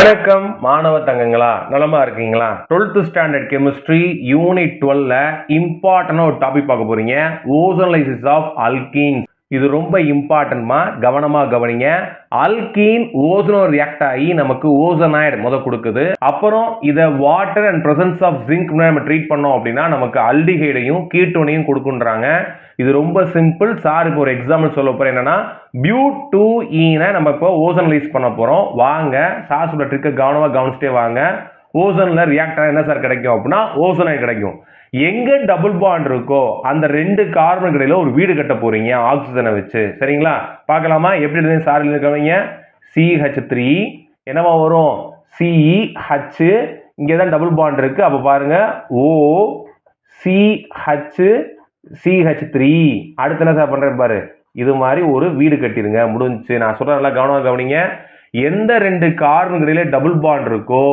வணக்கம் மாணவ தங்கங்களா, நலமா இருக்கீங்களா? 12th ஸ்டாண்டர்ட் கெமிஸ்ட்ரி யூனிட் 12ல இம்பார்ட்டன்டான ஒரு டாபிக் பார்க்க போறீங்க. ஓசோனைசிஸ் ஆஃப் அல்கீன்ஸ். இது ரொம்ப இம்பார்ட்டன்ட்மா, கவனமா கவனிங்க. அல்கீன் ஓசோனோ ரியாக்ட் ஆகி நமக்கு ஓசோனைடு கொடுக்குது. அப்புறம் இதை water and presence of zinc நம்ம ட்ரீட் பண்ணோம் அப்படின்னா நமக்கு அல்டிஹைடையும் கீட்டோனையும் கொடுக்குன்றாங்க. இது ரொம்ப சிம்பிள். சாருக்கு ஒரு எக்ஸாம்பிள் சொல்ல போறேன். என்னன்னா பியூட்-2ஈனை நம்ம இப்போ ஓசோனலைஸ் பண்ண போறோம். வாங்க சார் சொல்ற ட்ரிக்கை கவனமா கவனிச்சுட்டே வாங்க. ஓசோன்ல ரியாக்ட் ஆக என்ன சார் கிடைக்கும் அப்படின்னா ஓசோனைடு கிடைக்கும். எங்க டபுள் பாண்ட் இருக்கோ அந்த ரெண்டு கார்பன் இடையில ஒரு வீடு கட்ட போறீங்க ஆக்சிஜனை வச்சு. சரிங்களா? பார்க்கலாமா எப்படி இருந்து சார் இருக்கவங்க? CH3 என்னவா வரும்? CH, இங்கதான் டபுள் பாண்ட் இருக்கு. அப்ப பாருங்க O CH CH3. அடுத்து என்ன சார் பண்றேன் பாரு, இது மாதிரி ஒரு வீடு கட்டிருங்க. முடிஞ்சு. நான் சொல்ற நல்லா கவனமா கவனிங்க. எந்த ரெண்டு கார்பன் இடையில டபுள் பாண்ட் இருக்கோ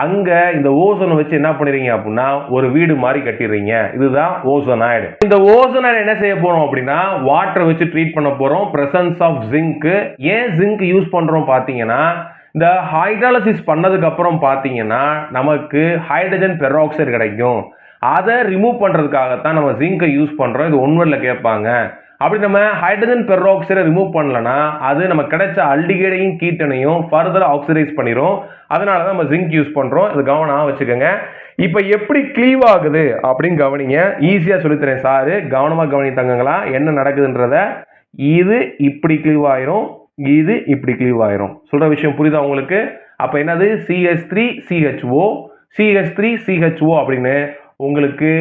அங்க இந்த ஓசோனை வச்சு என்ன பண்ணிடுறீங்க அப்படின்னா ஒரு வீடு மாதிரி கட்டிடுறீங்க. இதுதான் ஓசோனைடு. இந்த ஓசோனைடு என்ன செய்ய போறோம் அப்படின்னா வாட்டரை வச்சு ட்ரீட் பண்ண போறோம். Presence of zinc. ஏன் ஜிங்க் யூஸ் பண்றோம் பாத்தீங்கன்னா இந்த ஹைட்ராலிசிஸ் பண்ணதுக்கு அப்புறம் பாத்தீங்கன்னா நமக்கு ஹைட்ரஜன் பெராக்சைடு கிடைக்கும். அதை ரிமூவ் பண்றதுக்காகத்தான் நம்ம ஜிங்கை யூஸ் பண்றோம். இது ஒன்வர்ல கேட்பாங்க. அப்படி நம்ம ஹைட்ரஜன் பெராக்சைடை ரிமூவ் பண்ணலனா அது நம்ம கிடைச்ச அல்டிகைடையும் கீட்டனையும் ஃபர்தர் ஆக்சிடைஸ் பண்ணிரும். அதனால தான் நம்ம ஜிங்க் யூஸ் பண்றோம். இது கவனமா வச்சுக்கோங்க. இப்போ எப்படி க்ளீவ் ஆகுது அப்படின்னு கவனிங்க. ஈஸியா சொல்லித்தரேன் சாரு, கவனமா கவனித்தாங்களா என்ன நடக்குதுன்றத. இது இப்படி க்ளீவ் ஆயிரும், இது இப்படி க்ளீவ் ஆயிரும். சொல்ற விஷயம் புரியுதா உங்களுக்கு? அப்ப என்னது? CH3 CHO CH3 CHO அப்படின்னு உங்களுக்கு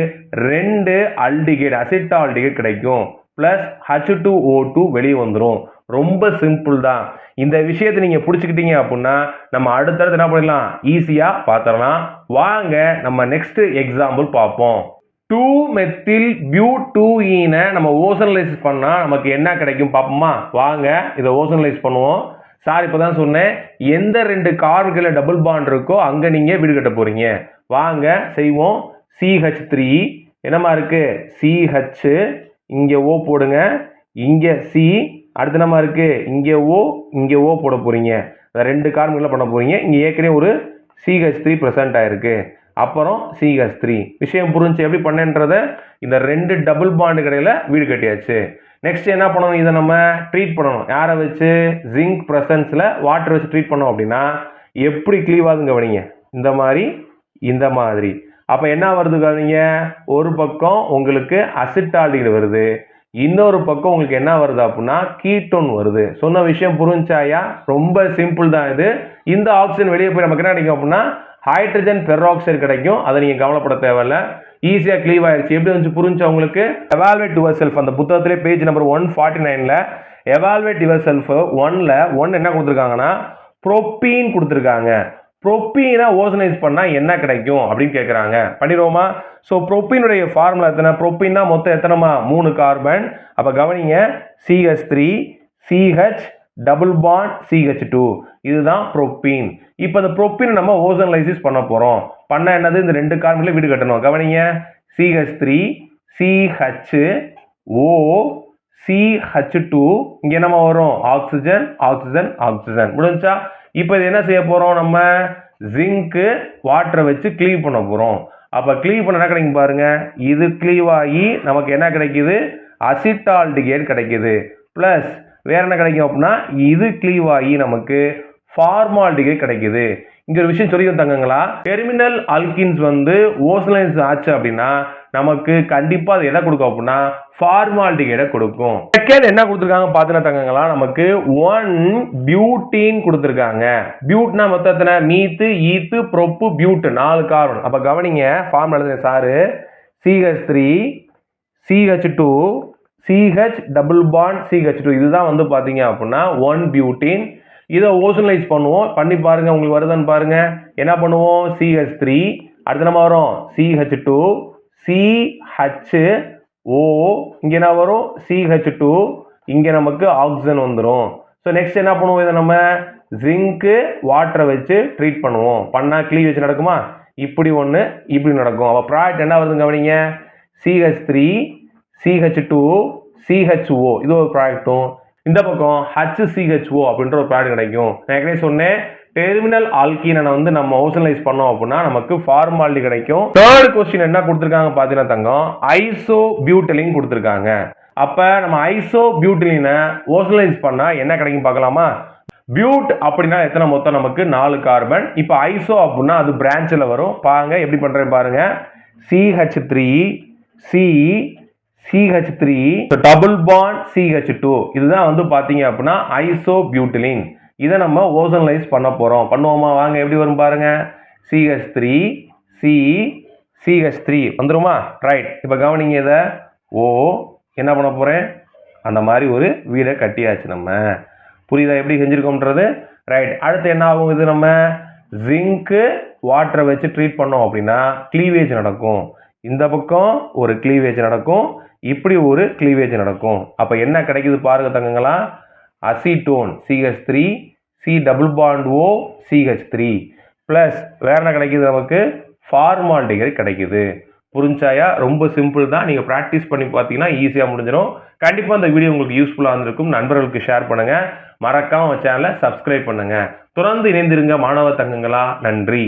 ரெண்டு அல்டிகைடு அசிட்டால்டிகைடு கிடைக்கும். பிளஸ் H2O2 வெளியே வந்துடும். ரொம்ப சிம்பிள் தான். இந்த விஷயத்தை நீங்க பிடிச்சிக்கிட்டீங்க அப்படின்னா நம்ம அடுத்தடுத்து என்ன பண்ணலாம், ஈஸியா பார்த்துடலாம். வாங்க நம்ம நெக்ஸ்ட் எக்ஸாம்பிள் பார்ப்போம். 2-மெத்தில்-பியூட்-2ஈனை நம்ம ஓசோனலைஸ் பண்ணா நமக்கு என்ன கிடைக்கும் பார்ப்போமா? வாங்க இதை ஓசோனலைஸ் பண்ணுவோம். சார் இப்பதான் சொன்னேன், எந்த ரெண்டு கார்பன்ல டபுள் பாண்ட் இருக்கோ அங்க நீங்க வீடு கட்ட போறீங்க. வாங்க செய்வோம். CH3 என்னமா இருக்கு? CH, இங்க O போடுங்க, இங்க C, அடுத்து என்னமா இருக்கு? இங்க O, இங்க O போட போறீங்க. ரெண்டு கார்பன்ல பண்ண போறீங்க. இங்க ஏற்கனவே ஒரு CH3 பிரசன்ட் ஆயிருக்கு. அப்புறம் CH3. விஷயம் புரிஞ்சு எப்படி பண்ணேன்றத இந்த ரெண்டு டபுள் பாண்ட் இடையில வீடு கட்டியாச்சு. நெக்ஸ்ட் என்ன பண்ணணும்? இதை நம்ம ட்ரீட் பண்ணணும். யாரை வச்சு? ஜிங்க் பிரசன்ஸ்ல வாட்டர் வச்சு ட்ரீட் பண்ணோம் அப்படின்னா எப்படி க்ளீவ் ஆகுதுங்க கவனிங்க. இந்த மாதிரி இந்த மாதிரி. அப்ப என்ன வருது கவனிங்க? ஒரு பக்கம் உங்களுக்கு அசிட்டால்டிகைடு வருது, இன்னொரு பக்கம் உங்களுக்கு என்ன வருது அப்படின்னா கீட்டோன் வருது. சொன்ன விஷயம் புரிஞ்சாயா? ரொம்ப சிம்பிள் தான் இது. இந்த ஆக்சிஜன் வெளியே போய் நமக்கு என்ன கிடைக்கும் அப்படின்னா ஹைட்ரஜன் பெராக்சைடு கிடைக்கும். அதை நீங்க கவலைப்பட தேவையில்ல. ஈஸியா க்ளீவ் ஆயிடுச்சு. எப்படி வந்து புரிஞ்சா உங்களுக்கு? எவாலுவேட் யுவர் செல்ஃப் அந்த புத்தகத்திலே பேஜ் நம்பர் 149ல எவாலுவேட் யுவர் செல்ஃப் 1ல 1 என்ன கொடுத்துருக்காங்கன்னா புரோப்பீன் கொடுத்துருக்காங்க. புரோப்பீனை ஓசோனைஸ் பண்ணா என்ன கிடைக்கும் அப்படின்னு கேட்குறாங்க. பண்ணிடுவோமா? ஸோ புரோப்பீனுடைய ஃபார்முலா எத்தனை? புரோப்பீன்னா மொத்தம் எத்தனைமா? 3 கார்பன். அப்போ கவனிங்க, CH3 CH double bond CH2. இதுதான் புரோப்பீன். இப்போ இந்த புரோப்பீனை நம்ம ஓசோனலைசிஸ் பண்ண போறோம். பண்ண என்னது? இந்த ரெண்டு கார்பன்ல வீடு கட்டணும். கவனிங்க, CH3 CH O CH2. இங்க என்னமா வரும்? Oxygen oxygen oxygen. முடிஞ்சா? இப்போ இது என்ன செய்ய போறோம்? நம்ம ஜிங்க் வாட்டரை வச்சு க்ளீவ் பண்ண போறோம். அப்ப க்ளீவ் பண்ண என்ன கிடைக்கும் பாருங்க. இது க்ளீவ் ஆகி நமக்கு என்ன கிடைக்குது? அசிட்டால்டிகைடு கிடைக்குது. பிளஸ் வேற என்ன கிடைக்கும் அப்படின்னா இது க்ளீவ் ஆகி நமக்கு ஃபார்மால்டிகைடு கிடைக்குது. இங்க ஒரு விஷயம் சொல்லி தங்கங்களா, டெர்மினல் அல்கின்ஸ் வந்து ஓசோனைஸ் ஆச்சு அப்படின்னா நமக்கு கண்டிப்பா அது எதை கொடுக்கும் அப்படின்னா ஃபார்மால்டிகைடை கொடுக்கும். செகண்ட் என்ன கொடுத்துருக்காங்க பாத்தீங்கன்னா தங்கங்களா, நமக்கு 1-பியூட்டீன் கொடுத்துருக்காங்க. பியூட்னா மொத்தம் எத்தனை? மீத்து ஈத்து ப்ரோப்பு பியூட் 4 கார்பன். அப்ப கவனிங்க, ஃபார்முலா எழுதுங்க sir. CH3 CH2 CH double bond CH2. இதுதான் வந்து பாத்தீங்க அப்படின்னா 1-பியூட்டீன். இதை ஓசோனலைஸ் பண்ணுவோம். பண்ணி பாருங்க, உங்களுக்கு வருதான்னு பாருங்க. என்ன பண்ணுவோம்? CH3 அடுத்து நம்ம வரும் CH2 CHO, இங்க என்ன வரும்? CH2, இங்க நமக்கு ஆக்சிஜன் வந்துடும். ஸோ நெக்ஸ்ட் என்ன பண்ணுவோம்? இதை நம்ம ஜிங்க் வாட்டரை வச்சு ட்ரீட் பண்ணுவோம். பண்ணா க்ளீவேஜ் நடக்குமா? இப்படி ஒன்று இப்படி நடக்கும். அப்போ ப்ராடக்ட் என்ன வருதுன்னு கவனிங்க. CH3 CH2 CHO இது ஒரு ப்ராடக்டும், இந்த பக்கம் HCHO அப்படின்ற ஒரு ப்ராடக்ட் கிடைக்கும். நான் ஏற்கனவே சொன்னேன் டெர்மினல் ஆல்கீனை வந்து நம்ம ஓசனலைஸ் பண்ணோம் அப்படின்னா நமக்கு ஃபார்மாலிட்டி கிடைக்கும். தேர்ட் கொஸ்டின் என்ன கொடுத்துருக்காங்க பார்த்தீங்கன்னா தங்கம், ஐசோ பியூட்டிலின் கொடுத்துருக்காங்க. அப்ப நம்ம ஐசோ பியூட்டிலினை ஓசனலைஸ் பண்ணா என்ன கிடைக்கும் பார்க்கலாமா? பியூட் அப்படின்னா எத்தனை மொத்தம் நமக்கு 4 கார்பன். இப்போ ஐசோ அப்படின்னா அது பிரான்ச்சில் வரும். பாருங்க எப்படி பண்றேன் பாருங்க. CH3 C CH3 double bond CH2 இதுதான் வந்து பாத்தீங்க அப்படின்னா ஐசோ பியூட்டிலின். இதை நம்ம ஓசனலைஸ் பண்ண போறோம். பண்ணுவோமா? வாங்க எப்படி வரும் பாருங்க. CH3 C CH3 வந்துருமா? ரைட். இப்போ கவனிங்க இதை. ஓ என்ன பண்ண போறேன்? அந்த மாதிரி ஒரு வீடை கட்டியாச்சு நம்ம. புரியுதா எப்படி செஞ்சிருக்கோம்ன்றது? ரைட். அடுத்து என்ன ஆகும்? இது நம்ம ஜிங்க் வாட்டரை வச்சு ட்ரீட் பண்ணோம் அப்படின்னா கிளீவேஜ் நடக்கும். இந்த பக்கம் ஒரு கிளீவேஜ் நடக்கும், இப்படி ஒரு கிளீவேஜ் நடக்கும். அப்ப என்ன கிடைக்குது பாருங்க தங்கங்களா. Acetone CH3 C double bond O CH3 plus வேற என்ன கிடைக்குது நமக்கு? ஃபார்மால்டிகைட் கிடைக்குது. புரிஞ்சாயா? ரொம்ப சிம்பிள் தான். நீங்க பிராக்டிஸ் பண்ணி பார்த்தீங்கன்னா ஈஸியா முடிஞ்சிடும். கண்டிப்பா இந்த வீடியோ உங்களுக்கு யூஸ்ஃபுல்லா இருந்திருக்கும். நண்பர்களுக்கு ஷேர் பண்ணுங்க. மறக்காம சேனலை சப்ஸ்கிரைப் பண்ணுங்க. தொடர்ந்து இணைந்திருங்க மாணவ தங்கங்களா. நன்றி.